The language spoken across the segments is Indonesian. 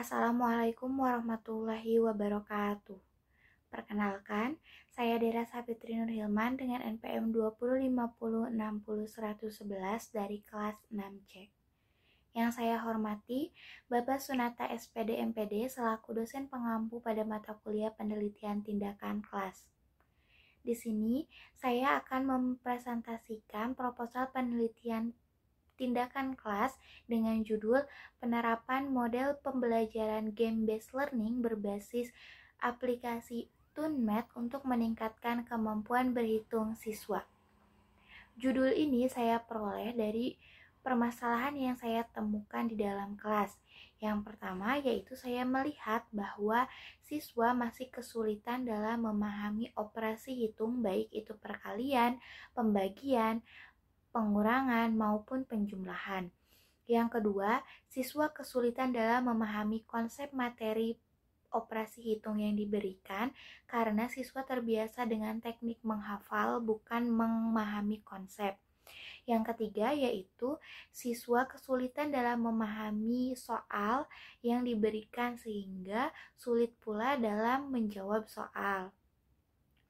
Assalamualaikum warahmatullahi wabarakatuh. Perkenalkan, saya Dera Sapitri Nur Hilman dengan NPM 2050601111 dari kelas 6C. Yang saya hormati, Bapak Sunata SPD MPD selaku dosen pengampu pada mata kuliah penelitian tindakan kelas. Di sini, saya akan mempresentasikan proposal penelitian tindakan kelas dengan judul penerapan model pembelajaran game-based learning berbasis aplikasi TUNMAT untuk meningkatkan kemampuan berhitung siswa. Judul ini saya peroleh dari permasalahan yang saya temukan di dalam kelas. Yang pertama yaitu saya melihat bahwa siswa masih kesulitan dalam memahami operasi hitung baik itu perkalian, pembagian, pengurangan maupun penjumlahan. Yang kedua, siswa kesulitan dalam memahami konsep materi operasi hitung yang diberikan karena siswa terbiasa dengan teknik menghafal bukan memahami konsep. Yang ketiga yaitu siswa kesulitan dalam memahami soal yang diberikan sehingga sulit pula dalam menjawab soal.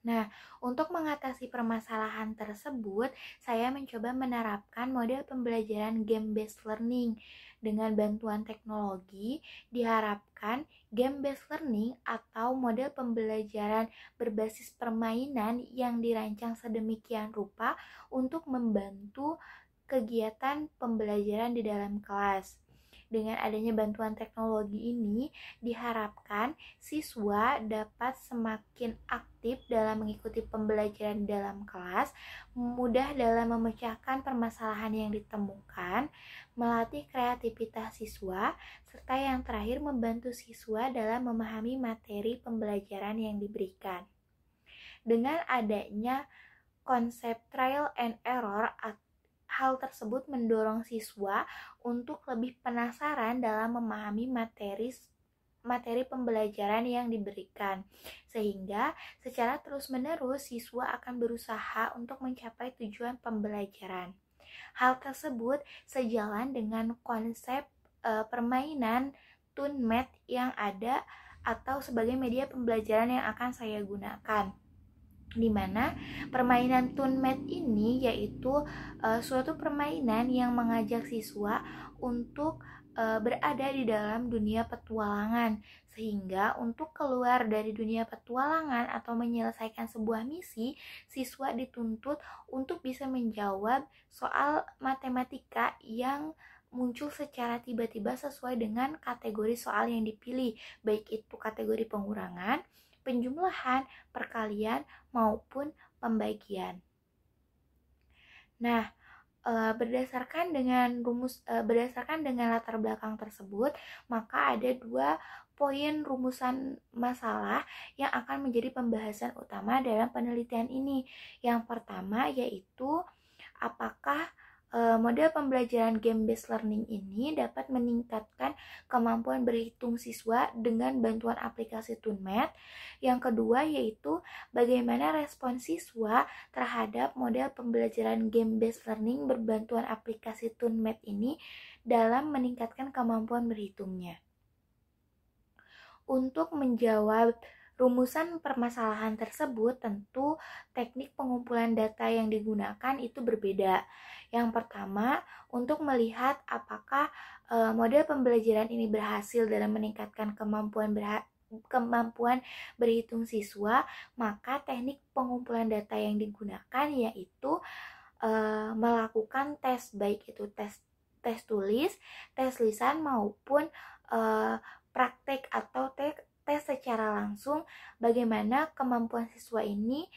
Nah, untuk mengatasi permasalahan tersebut, saya mencoba menerapkan model pembelajaran game-based learning. Dengan bantuan teknologi, diharapkan game-based learning atau model pembelajaran berbasis permainan yang dirancang sedemikian rupa untuk membantu kegiatan pembelajaran di dalam kelas. Dengan adanya bantuan teknologi ini, diharapkan siswa dapat semakin aktif dalam mengikuti pembelajaran dalam kelas, mudah dalam memecahkan permasalahan yang ditemukan, melatih kreativitas siswa, serta yang terakhir membantu siswa dalam memahami materi pembelajaran yang diberikan. Dengan adanya konsep trial and error, hal tersebut mendorong siswa untuk lebih penasaran dalam memahami materi pembelajaran yang diberikan, sehingga secara terus-menerus siswa akan berusaha untuk mencapai tujuan pembelajaran. Hal tersebut sejalan dengan konsep permainan TUNMAT yang ada atau sebagai media pembelajaran yang akan saya gunakan, di mana permainan TUNMAT ini yaitu suatu permainan yang mengajak siswa untuk berada di dalam dunia petualangan, sehingga untuk keluar dari dunia petualangan atau menyelesaikan sebuah misi, siswa dituntut untuk bisa menjawab soal matematika yang muncul secara tiba-tiba sesuai dengan kategori soal yang dipilih, baik itu kategori pengurangan, penjumlahan, perkalian, maupun pembagian. Nah, berdasarkan dengan latar belakang tersebut, maka ada 2 poin rumusan masalah yang akan menjadi pembahasan utama dalam penelitian ini. Yang pertama yaitu apakah model pembelajaran game-based learning ini dapat meningkatkan kemampuan berhitung siswa dengan bantuan aplikasi TUNMAT. Yang kedua yaitu bagaimana respon siswa terhadap model pembelajaran game-based learning berbantuan aplikasi TUNMAT ini dalam meningkatkan kemampuan berhitungnya. Untuk menjawab rumusan permasalahan tersebut, tentu teknik pengumpulan data yang digunakan itu berbeda. Yang pertama, untuk melihat apakah model pembelajaran ini berhasil dalam meningkatkan kemampuan berhitung siswa, maka teknik pengumpulan data yang digunakan yaitu melakukan tes, baik itu tes tulis, tes lisan maupun praktek atau tes secara langsung bagaimana kemampuan siswa ini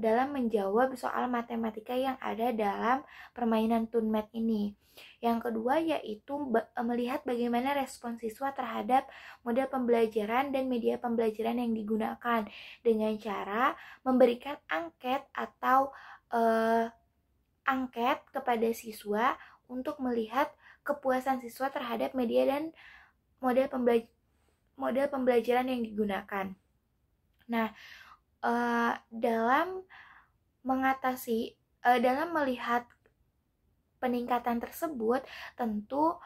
dalam menjawab soal matematika yang ada dalam permainan TUNMAT ini. Yang kedua yaitu melihat bagaimana respon siswa terhadap model pembelajaran dan media pembelajaran yang digunakan dengan cara memberikan angket atau angket kepada siswa untuk melihat kepuasan siswa terhadap media dan model pembelajaran yang digunakan. Nah, dalam melihat peningkatan tersebut tentu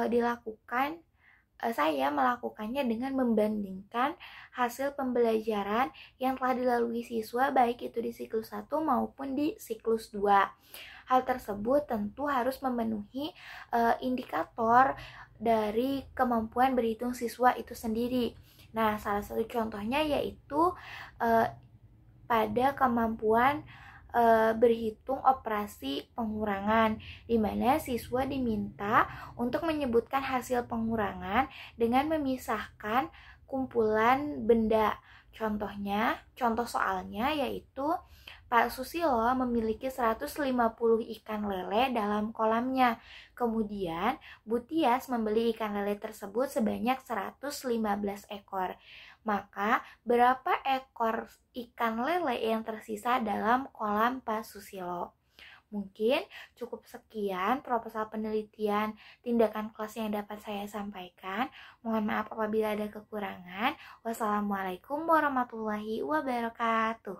dilakukan saya melakukannya dengan membandingkan hasil pembelajaran yang telah dilalui siswa baik itu di siklus 1 maupun di siklus 2. Hal tersebut tentu harus memenuhi indikator dari kemampuan berhitung siswa itu sendiri. Nah, salah satu contohnya yaitu pada kemampuan berhitung operasi pengurangan, di mana siswa diminta untuk menyebutkan hasil pengurangan dengan memisahkan kumpulan benda. Contoh soalnya yaitu Pak Susilo memiliki 150 ikan lele dalam kolamnya. Kemudian Bu Tias membeli ikan lele tersebut sebanyak 115 ekor. Maka berapa ekor ikan lele yang tersisa dalam kolam Pak Susilo? Mungkin cukup sekian proposal penelitian tindakan kelas yang dapat saya sampaikan. Mohon maaf apabila ada kekurangan. Wassalamualaikum warahmatullahi wabarakatuh.